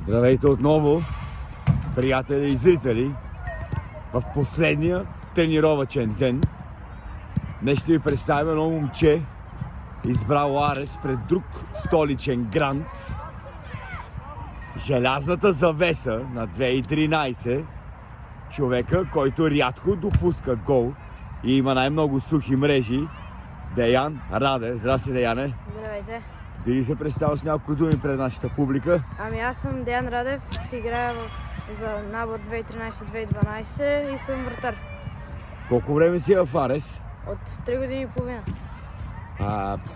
Здравейте отново, приятели и зрители, в последния тренировъчен ден. Днес ще ви представя едно момче, избрало Арес пред друг столичен грант. Желязната завеса на 2013, човека, който рядко допуска гол и има най-много сухи мрежи, Деян Радев. Здрасти, Деяне. Здравейте. Би ли се представил с няколко думи пред нашата публика? Ами аз съм Деян Радев, играя за набор 2013-2012 и съм вратар. Колко време си в Арес? От 3 години и половина.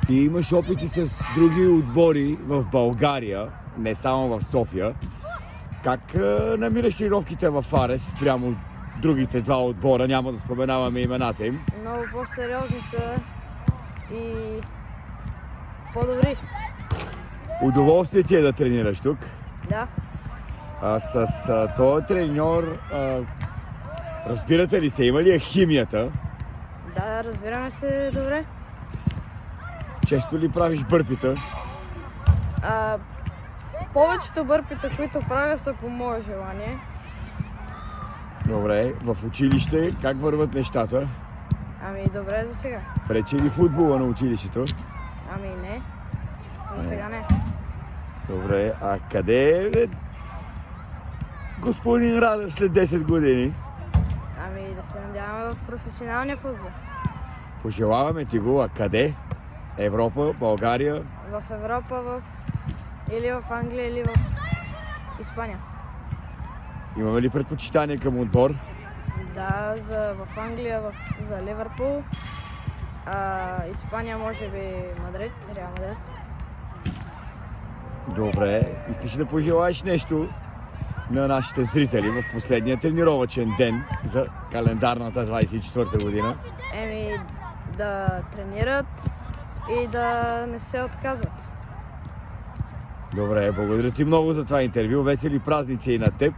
Ти имаш опити с други отбори в България, не само в София. Как намираш тренировките в Арес прямо другите два отбора? Няма да споменаваме имената им. Много по-сериозни са и по-добри. Удоволствие ти е да тренираш тук. Да. С този треньор, разбирате ли се, има ли е химията? Да, разбираме се добре. Често ли правиш бърпита? Повечето бърпита, които правя, са по мое желание. Добре, в училище как върват нещата? Ами добре за сега. Пречи ли футбола на училището? Ами не. За сега не. Добре, а къде е господин Радев след 10 години? Ами да се надяваме в професионалния футбол. Пожелаваме ти го, а къде? Европа, България? В Европа, или в Англия, или в Испания. Имаме ли предпочитание към отбор? Да, в Англия, за Ливърпул, Испания може би Мадрид, Реал Мадрид. Добре, искаш да пожелаеш нещо на нашите зрители в последния тренировъчен ден за календарната 24-та година? Еми да тренират и да не се отказват. Добре, благодаря ти много за това интервю. Весели празници и на теб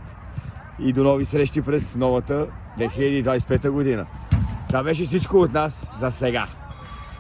и до нови срещи през новата 2025 година. Това беше всичко от нас за сега.